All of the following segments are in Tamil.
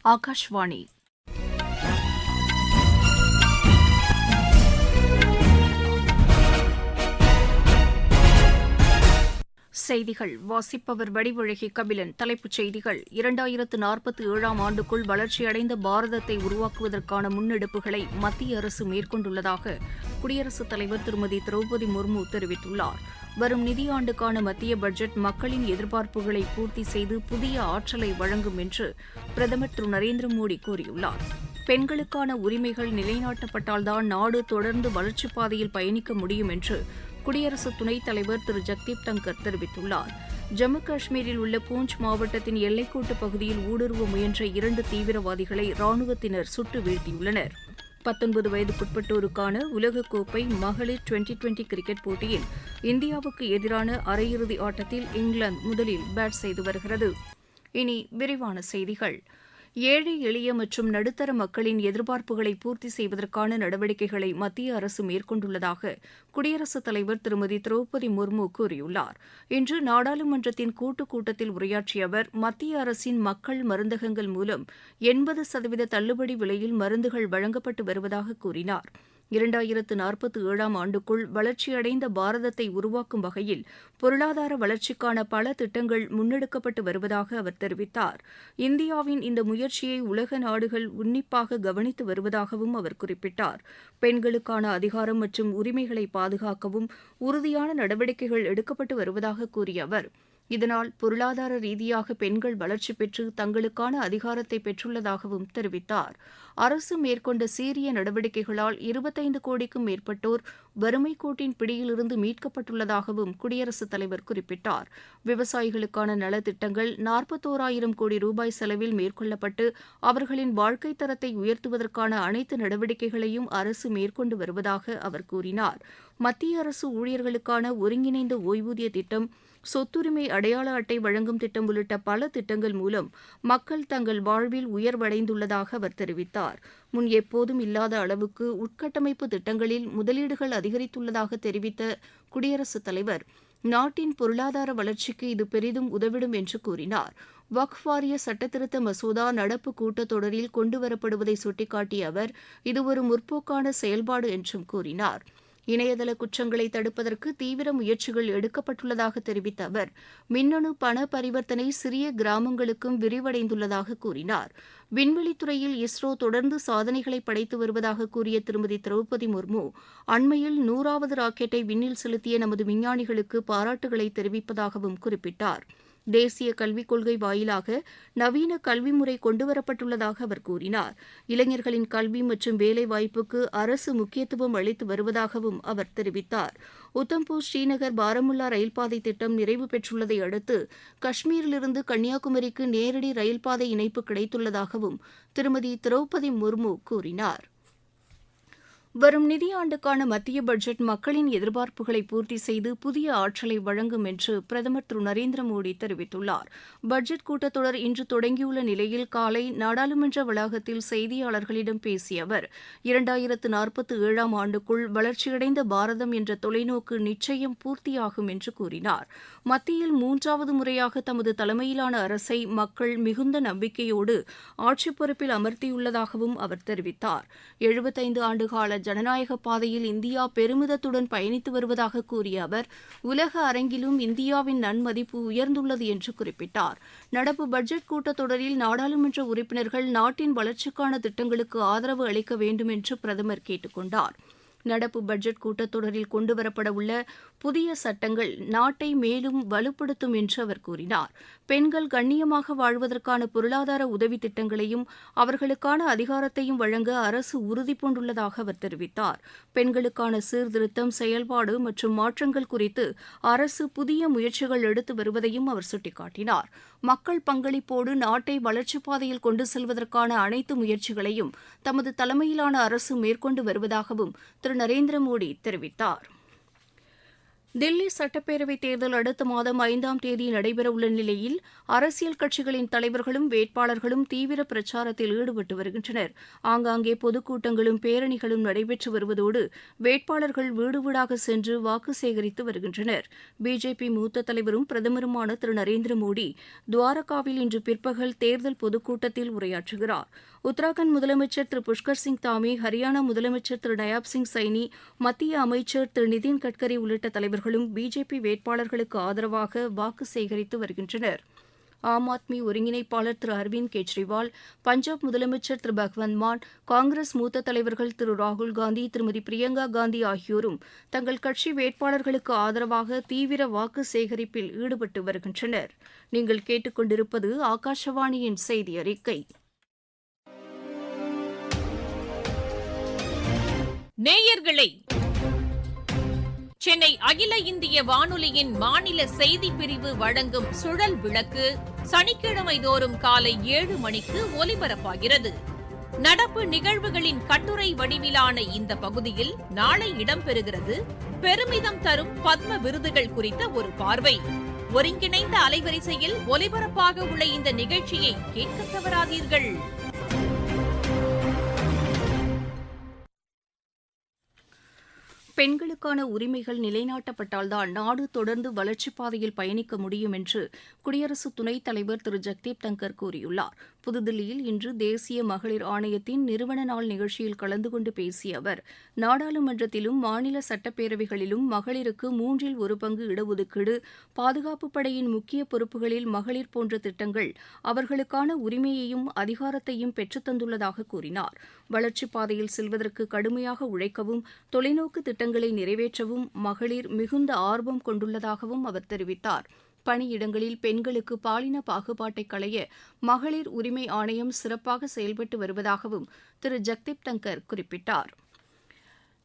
ஆகாஷ்வாணி. செய்திகள் வாசிப்பவர் வடிவழகி கபிலன். தலைப்புச் செய்திகள்: 2047ஆம் ஆண்டுக்குள் வளர்ச்சியடைந்த பாரதத்தை உருவாக்குவதற்கான முன்னெடுப்புகளை மத்திய அரசு மேற்கொண்டுள்ளதாக குடியரசுத் தலைவர் திருமதி திரௌபதி முர்மு தெரிவித்துள்ளார். வரும் நிதியாண்டுக்கான மத்திய பட்ஜெட் மக்களின் எதிர்பார்ப்புகளை பூர்த்தி செய்து புதிய ஆற்றலை வழங்கும் என்று பிரதமர் திரு நரேந்திர மோடி கூறியுள்ளார். பெண்களுக்கான உரிமைகள் நிலைநாட்டப்பட்டால்தான் நாடு தொடர்ந்து வளர்ச்சிப் பாதையில் பயணிக்க முடியும் என்று குடியரசு துணைத் தலைவர் திரு ஜெக்தீப் தங்கர் தெரிவித்துள்ளார். ஜம்மு காஷ்மீரில் உள்ள பூஞ்ச் மாவட்டத்தின் எல்லைக்கோட்டுப் பகுதியில் ஊடுருவ முயன்ற 2 தீவிரவாதிகளை ராணுவத்தினர் சுட்டு வீழ்த்தியுள்ளனர். 19 வயதுக்குட்பட்டோருக்கான உலகக்கோப்பை மகளிர் டுவெண்டி கிரிக்கெட் போட்டியில் இந்தியாவுக்கு எதிரான அரையிறுதி ஆட்டத்தில் இங்கிலாந்து முதலில் பேட் செய்து வருகிறது. இனி விரிவான செய்திகள். ஏழை எளிய மற்றும் நடுத்தர மக்களின் எதிர்பார்ப்புகளை பூர்த்தி செய்வதற்கான நடவடிக்கைகளை மத்திய அரசு மேற்கொண்டுள்ளதாக குடியரசுத் தலைவர் திருமதி திரௌபதி முர்மு கூறியுள்ளார். இன்று நாடாளுமன்றத்தின் கூட்டுக் கூட்டத்தில் உரையாற்றிய அவர், மத்திய அரசின் மக்கள் மருந்தகங்கள் மூலம் 80% தள்ளுபடி விலையில் மருந்துகள் வழங்கப்பட்டு வருவதாக கூறினார். 2047ஆம் ஆண்டுக்குள் வளர்ச்சியடைந்த பாரதத்தை உருவாக்கும் வகையில் பொருளாதார வளர்ச்சிக்கான பல திட்டங்கள் முன்னெடுக்கப்பட்டு வருவதாக அவர் தெரிவித்தார். இந்தியாவின் இந்த முயற்சியை உலக நாடுகள் உன்னிப்பாக கவனித்து வருவதாகவும் அவர் குறிப்பிட்டார். பெண்களுக்கான அதிகாரம் மற்றும் உரிமைகளை பாதுகாக்கவும் உறுதியான நடவடிக்கைகள் எடுக்கப்பட்டு வருவதாக கூறிய அவர், இதனால் பொருளாதார ரீதியாக பெண்கள் வளர்ச்சி பெற்று தங்களுக்கான அதிகாரத்தை பெற்றுள்ளதாகவும் தெரிவித்தார். அரசு மேற்கொண்ட சீரிய நடவடிக்கைகளால் 25 கோடிக்கும் மேற்பட்டோர் வறுமை கோட்டின் பிடியிலிருந்து மீட்கப்பட்டுள்ளதாகவும் குடியரசுத் தலைவர் குறிப்பிட்டார். விவசாயிகளுக்கான நலத்திட்டங்கள் 41,000 கோடி ரூபாய் செலவில் மேற்கொள்ளப்பட்டு அவர்களின் வாழ்க்கைத் தரத்தை உயர்த்துவதற்கான அனைத்து நடவடிக்கைகளையும் அரசு மேற்கொண்டு வருவதாக அவர் கூறினார். மத்திய அரசு ஊழியர்களுக்கான ஒருங்கிணைந்த ஓய்வூதிய திட்டம், சொத்துரிமை அடையாள அட்டை வழங்கும் திட்டம் உள்ளிட்ட பல திட்டங்கள் மூலம் மக்கள் தங்கள் வாழ்வில் உயர்வடைந்துள்ளதாக அவர் தெரிவித்தார். முன் எப்போதும் இல்லாத அளவுக்கு உட்கட்டமைப்பு திட்டங்களில் முதலீடுகள் அதிகரித்துள்ளதாக தெரிவித்த குடியரசுத் தலைவர், நாட்டின் பொருளாதார வளர்ச்சிக்கு இது பெரிதும் உதவிடும் என்று கூறினார். வக்ஃப் வாரிய சட்டத்திருத்த மசோதா நடப்பு கூட்டத்தொடரில் கொண்டுவரப்படுவதை சுட்டிக்காட்டிய அவர், இது ஒரு முற்போக்கான செயல்பாடு என்றும் கூறினார். இணையதள குற்றங்களை தடுப்பதற்கு தீவிர முயற்சிகள் எடுக்கப்பட்டுள்ளதாக தெரிவித்த அவர், மின்னணு பண பரிவர்த்தனை சிறிய கிராமங்களுக்கும் விரிவடைந்துள்ளதாக கூறினார். விண்வெளித்துறையில் இஸ்ரோ தொடர்ந்து சாதனைகளை படைத்து வருவதாக கூறிய திருமதி திரௌபதி முர்மு, அண்மையில் 100வது ராக்கெட்டை விண்ணில் செலுத்திய நமது விஞ்ஞானிகளுக்கு பாராட்டுகளை தெரிவிப்பதாகவும் குறிப்பிட்டார். தேசிய கல்விக் கொள்கை வாயிலாக நவீன கல்வி முறை கொண்டுவரப்பட்டுள்ளதாக அவர் கூறினார். இளைஞர்களின் கல்வி மற்றும் வேலைவாய்ப்புக்கு அரசு முக்கியத்துவம் அளித்து வருவதாகவும் அவர் தெரிவித்தார். உத்தம்பூர் ஸ்ரீநகர் பாரமுல்லா ரயில்பாதை திட்டம் நிறைவு பெற்றுள்ளதை அடுத்து காஷ்மீரிலிருந்து கன்னியாகுமரிக்கு நேரடி ரயில்பாதை இணைப்பு கிடைத்துள்ளதாகவும் திருமதி திரௌபதி முர்மு கூறினார். வரும் நிதியாண்டுக்கான மத்திய பட்ஜெட் மக்களின் எதிர்பார்ப்புகளை பூர்த்தி செய்து புதிய ஆற்றலை வழங்கும் என்று பிரதமர் திரு நரேந்திர மோடி தெரிவித்துள்ளார். பட்ஜெட் கூட்டத்தொடர் இன்று தொடங்கியுள்ள நிலையில் காலை நாடாளுமன்ற வளாகத்தில் செய்தியாளர்களிடம் பேசிய அவர், 2047ஆம் ஆண்டுக்குள் வளர்ச்சியடைந்த பாரதம் என்ற தொலைநோக்கு நிச்சயம் பூர்த்தியாகும் என்று கூறினார். மத்தியில் 3வது முறையாக தமது தலைமையிலான அரசை மக்கள் மிகுந்த நம்பிக்கையோடு ஆட்சிப் பொறுப்பில் அமர்த்தியுள்ளதாகவும் அவர் தெரிவித்தார். 75 ஆண்டுகால ஜனநாயக பாதையில் இந்தியா பெருமிதத்துடன் பயணித்து வருவதாக கூறிய அவர், உலக அரங்கிலும் இந்தியாவின் நன்மதிப்பு உயர்ந்துள்ளது என்று குறிப்பிட்டார். நடப்பு பட்ஜெட் கூட்டத்தொடரில் நாடாளுமன்ற உறுப்பினர்கள் நாட்டின் வளர்ச்சிக்கான திட்டங்களுக்கு ஆதரவு அளிக்க வேண்டும் என்று பிரதமர் கேட்டுக் கொண்டார். நடப்பு பட்ஜெட் கூட்டத்தொடரில் கொண்டுவரப்பட உள்ள புதிய சட்டங்கள் நாட்டை மேலும் வலுப்படுத்தும் என்று அவர் கூறினார். பெண்கள் கண்ணியமாக வாழ்வதற்கான பொருளாதார உதவி திட்டங்களையும் அவர்களுக்கான அதிகாரத்தையும் வழங்க அரசு உறுதிபூண்டுள்ளதாக அவர் தெரிவித்தார். பெண்களுக்கான சீர்திருத்தம், செயல்பாடு மற்றும் மாற்றங்கள் குறித்து அரசு புதிய முயற்சிகள் எடுத்து வருவதையும் அவர் சுட்டிக்காட்டினார். மக்கள் பங்களிப்போடு நாட்டை வளர்ச்சிப் பாதையில் கொண்டு செல்வதற்கான அனைத்து முயற்சிகளையும் தமது தலைமையிலான அரசு மேற்கொண்டு வருவதாகவும் திரு நரேந்திர மோடி தெரிவித்தார். தில்லி சட்டப்பேரவைத் தேர்தல் அடுத்த மாதம் 5ஆம் தேதி நடைபெறவுள்ள நிலையில் அரசியல் கட்சிகளின் தலைவர்களும் வேட்பாளர்களும் தீவிர பிரச்சாரத்தில் ஈடுபட்டு வருகின்றனர். ஆங்காங்கே பொதுக்கூட்டங்களும் பேரணிகளும் நடைபெற்று வருவதோடு வேட்பாளர்கள் வீடு வீடாக சென்று வாக்கு சேகரித்து வருகின்றனர். பிஜேபி மூத்த தலைவரும் பிரதமருமான திரு நரேந்திர மோடி துவாரகாவில் இன்று பிற்பகல் தேர்தல் பொதுக்கூட்டத்தில் உரையாற்றுகிறார். உத்தராகண்ட் முதலமைச்சர் திரு புஷ்கர் சிங் தாமி, ஹரியானா முதலமைச்சர் திரு நயாப் சிங் சைனி, மத்திய அமைச்சர் திரு நிதின் கட்கரி உள்ளிட்ட தலைவர்களும் பிஜேபி வேட்பாளர்களுக்கு ஆதரவாக வாக்கு சேகரித்து வருகின்றனர். ஆம் ஆத்மி ஒருங்கிணைப்பாளர் திரு அரவிந்த் கெஜ்ரிவால், பஞ்சாப் முதலமைச்சர் திரு பகவந்த் மான், காங்கிரஸ் மூத்த தலைவர்கள் திரு ராகுல்காந்தி, திருமதி பிரியங்கா காந்தி ஆகியோரும் தங்கள் கட்சி வேட்பாளர்களுக்கு ஆதரவாக தீவிர வாக்கு சேகரிப்பில் ஈடுபட்டு வருகின்றனர். நீங்கள் கேட்டுக்கொண்டிருப்பது ஆகாஷவாணியின் செய்தி அறிக்கை. நேயர்களே, சென்னை அகில இந்திய வானொலியின் மாநில செய்திப் பிரிவு வழங்கும் சுழல் விளக்கு சனிக்கிழமை தோறும் காலை 7 மணிக்கு ஒலிபரப்பாகிறது. நடப்பு நிகழ்வுகளின் கட்டுரை வடிவிலான இந்த பகுதியில் நாளை இடம்பெறுகிறது பெருமிதம் தரும் பத்ம விருதுகள் குறித்த ஒரு பார்வை. ஒருங்கிணைந்த அலைவரிசையில் ஒலிபரப்பாக உள்ள இந்த நிகழ்ச்சியை கேட்க தவறாதீர்கள். பெண்களுக்கான உரிமைகள் நிலைநாட்டப்பட்டால்தான் நாடு தொடர்ந்து வளர்ச்சிப் பாதையில் பயணிக்க முடியும் என்று குடியரசு துணைத் தலைவர் திரு ஜெக்தீப் தங்கர் கூறியுள்ளார். புதுதில்லியில் இன்று தேசிய மகளிர் ஆணையத்தின் நிறுவன நாள் நிகழ்ச்சியில் கலந்து கொண்டு பேசிய அவர், நாடாளுமன்றத்திலும் மாநில சட்டப்பேரவைகளிலும் மகளிருக்கு 1/3 பங்கு இடஒதுக்கீடு, பாதுகாப்புப் படையின் முக்கிய பொறுப்புகளில் மகளிர் போன்ற திட்டங்கள் அவர்களுக்கான உரிமையையும் அதிகாரத்தையும் பெற்றுத் தந்துள்ளதாக கூறினார். வளர்ச்சிப் பாதையில் செல்வதற்கு கடுமையாக உழைக்கவும் தொலைநோக்கு திட்டங்களை நிறைவேற்றவும் மகளிர் மிகுந்த ஆர்வம் கொண்டுள்ளதாகவும் அவர் தெரிவித்தார். பணியிடங்களில் பெண்களுக்கு பாலின பாகுபாட்டை களைய மகளிர் உரிமை ஆணையம் சிறப்பாக செயல்பட்டு வருவதாகவும் திரு ஜெக்தீப் தங்கர் குறிப்பிட்டார்.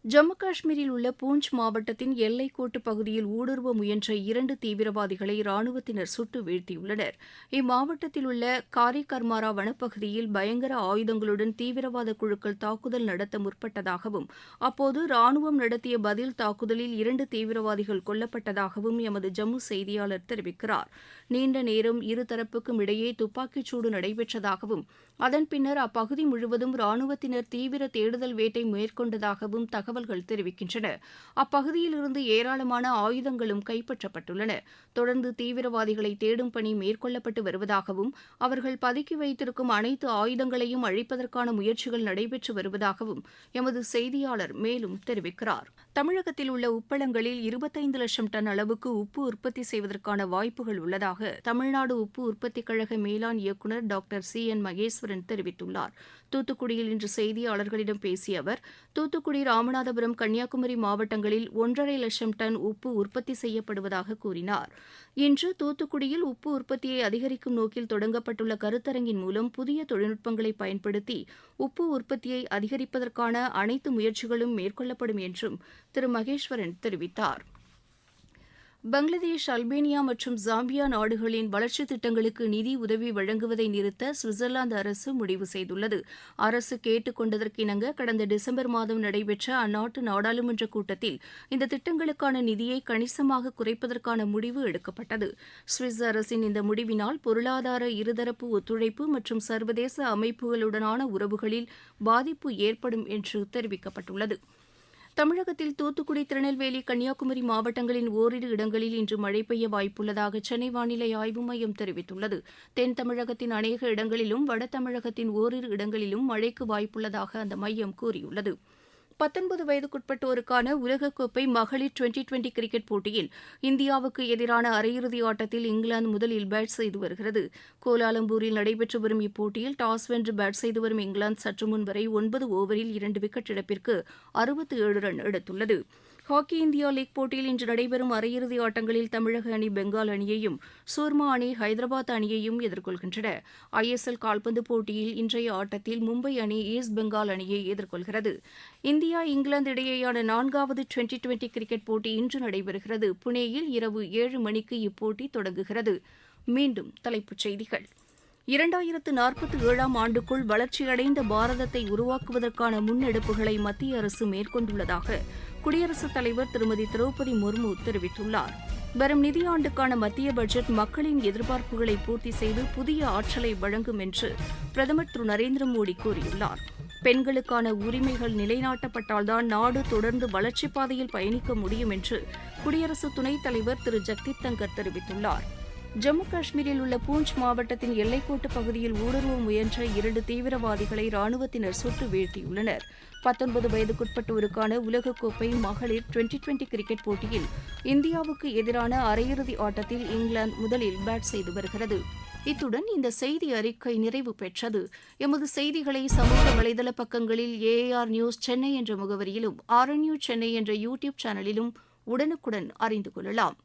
ஜம்மு காஷ்மீரில் உள்ள பூஞ்ச் மாவட்டத்தின் எல்லைக்கோட்டு பகுதியில் ஊடுருவ முயன்ற 2 தீவிரவாதிகளை ராணுவத்தினர் சுட்டு வீழ்த்தியுள்ளனர். இம்மாவட்டத்தில் உள்ள காரிகர்மாரா வனப்பகுதியில் பயங்கர ஆயுதங்களுடன் தீவிரவாத குழுக்கள் தாக்குதல் நடத்த முற்பட்டதாகவும், அப்போது ராணுவம் நடத்திய பதில் தாக்குதலில் 2 தீவிரவாதிகள் கொல்லப்பட்டதாகவும் எமது ஜம்மு செய்தியாளர் தெரிவிக்கிறார். நீண்ட நேரம் இருதரப்புக்கும் இடையே துப்பாக்கிச்சூடு நடைபெற்றதாகவும், அதன் பின்னர் அப்பகுதி முழுவதும் ராணுவத்தினர் தீவிர தேடுதல் வேட்டை மேற்கொண்டதாகவும் தகவல்கள் தெரிவிக்கின்றன. அப்பகுதியில் இருந்து ஏராளமான ஆயுதங்களும் கைப்பற்றப்பட்டுள்ளன. தொடர்ந்து தீவிரவாதிகளை தேடும் பணி மேற்கொள்ளப்பட்டு வருவதாகவும், அவர்கள் பதுக்கி வைத்திருக்கும் அனைத்து ஆயுதங்களையும் அழிப்பதற்கான முயற்சிகள் நடைபெற்று வருவதாகவும் எமது செய்தியாளர் மேலும் தெரிவிக்கிறார். தமிழகத்தில் உள்ள உப்பளங்களில் 25 லட்சம் டன் அளவுக்கு உப்பு உற்பத்தி செய்வதற்கான வாய்ப்புகள் உள்ளதாக தமிழ்நாடு உப்பு உற்பத்திக் கழக மேலாண் இயக்குநர் டாக்டர் CN மகேஸ்வரன் தெரிவித்துள்ளார். தூத்துக்குடியில் இன்று செய்தியாளர்களிடம் பேசிய அவர், தூத்துக்குடி, ராமநாதபுரம், கன்னியாகுமரி மாவட்டங்களில் 1.5 லட்சம் டன் உப்பு உற்பத்தி செய்யப்படுவதாக கூறினார். இன்று தூத்துக்குடியில் உப்பு உற்பத்தியை அதிகரிக்கும் நோக்கில் தொடங்கப்பட்டுள்ள கருத்தரங்கின் மூலம் புதிய தொழில்நுட்பங்களை பயன்படுத்தி உப்பு உற்பத்தியை அதிகரிப்பதற்கான அனைத்து முயற்சிகளும் மேற்கொள்ளப்படும் என்றும் திரு மகேஸ்வரன் தெரிவித்தார். பங்களாதேஷ், அல்பேனியா மற்றும் ஜாம்பியா நாடுகளின் வளர்ச்சித் திட்டங்களுக்கு நிதி உதவி வழங்குவதை நிறுத்த சுவிட்சர்லாந்து அரசு முடிவு செய்துள்ளது. அரசு கேட்டுக் கொண்டதற்கிணங்க கடந்த டிசம்பர் மாதம் நடைபெற்ற அந்நாட்டு நாடாளுமன்ற கூட்டத்தில் இந்த திட்டங்களுக்கான நிதியை கணிசமாக குறைப்பதற்கான முடிவு எடுக்கப்பட்டது. சுவிஸ் அரசின் இந்த முடிவினால் பொருளாதார இருதரப்பு ஒத்துழைப்பு மற்றும் சர்வதேச அமைப்புகளுடனான உறவுகளில் பாதிப்பு ஏற்படும் என்று தெரிவிக்கப்பட்டுள்ளது. தமிழகத்தில் தூத்துக்குடி, திருநெல்வேலி, கன்னியாகுமரி மாவட்டங்களின் ஓரிரு இடங்களில் இன்று மழை பெய்ய வாய்ப்புள்ளதாக சென்னை வானிலை ஆய்வு மையம் தெரிவித்துள்ளது. தென் தமிழகத்தின் அநேக இடங்களிலும் வட தமிழகத்தின் ஓரிரு இடங்களிலும் மழைக்கு வாய்ப்புள்ளதாக அந்த மையம் கூறியுள்ளது. 19 வயதுக்குட்பட்டோருக்கான உலகக்கோப்பை மகளிர் 2020 கிரிக்கெட் போட்டியில் இந்தியாவுக்கு எதிரான அரையிறுதி ஆட்டத்தில் இங்கிலாந்து முதலில் பேட் செய்து வருகிறது. கோலாலம்பூரில் நடைபெற்று வரும் இப்போட்டியில் டாஸ் வென்று பேட் செய்து வரும் இங்கிலாந்து சற்று முன் வரை 9 ஓவரில் 2 விக்கெட் இழப்பிற்கு 67 ரன் எடுத்துள்ளது. ஹாக்கி இந்தியா லீக் போட்டியில் இன்று நடைபெறும் அரையிறுதி ஆட்டங்களில் தமிழக அணி பெங்கால் அணியையும், சூர்மா அணி ஹைதராபாத் அணியையும் எதிர்கொள்கின்றன. ISL கால்பந்து போட்டியில் இன்றைய ஆட்டத்தில் மும்பை அணி ஈஸ்ட் பெங்கால் அணியை எதிர்கொள்கிறது. இந்தியா, இங்கிலாந்து இடையேயான 4வது 2020 கிரிக்கெட் போட்டி இன்று நடைபெறுகிறது. புனேயில் இரவு 7 மணிக்கு இப்போட்டி தொடங்குகிறது. மீண்டும் தலைப்புச் செய்திகள். 2047ஆம் ஆண்டுக்குள் வளர்ச்சியடைந்த பாரதத்தை உருவாக்குவதற்கான முன்னெடுப்புகளை மத்திய அரசு மேற்கொண்டுள்ளதாக குடியரசுத் தலைவர் திருமதி திரௌபதி முர்மு தெரிவித்துள்ளார். வரும் நிதியாண்டுக்கான மத்திய பட்ஜெட் மக்களின் எதிர்பார்ப்புகளை பூர்த்தி செய்து புதிய ஆற்றலை வழங்கும் என்று பிரதமர் திரு நரேந்திர மோடி கூறியுள்ளார். பெண்களுக்கான உரிமைகள் நிலைநாட்டப்பட்டால்தான் நாடு தொடர்ந்து வளர்ச்சிப் பாதையில் பயணிக்க முடியும் என்று குடியரசு துணைத் தலைவர் திரு ஜெக்தீப் தங்கர் தெரிவித்துள்ளார். ஜம்மு காஷ்மீரில் உள்ள பூஞ்ச் மாவட்டத்தின் எல்லைக்கோட்டு பகுதியில் ஊடுருவ முயன்ற 2 தீவிரவாதிகளை ராணுவத்தினர் சுட்டு வீழ்த்தியுள்ளனர். 19 வயதுக்குட்பட்டோருக்கான உலகக்கோப்பை மகளிர் டுவெண்டி கிரிக்கெட் போட்டியில் இந்தியாவுக்கு எதிரான அரையிறுதி ஆட்டத்தில் இங்கிலாந்து முதலில் பேட் செய்து வருகிறது. இத்துடன் இந்த செய்தி அறிக்கை நிறைவு பெற்றது. எமது செய்திகளை சமூக வலைதள பக்கங்களில் ஏஆர் நியூஸ் சென்னை என்ற முகவரியிலும் RNU சென்னை என்ற யூடியூப் சேனலிலும் உடனுக்குடன் அறிந்து கொள்ளலாம்.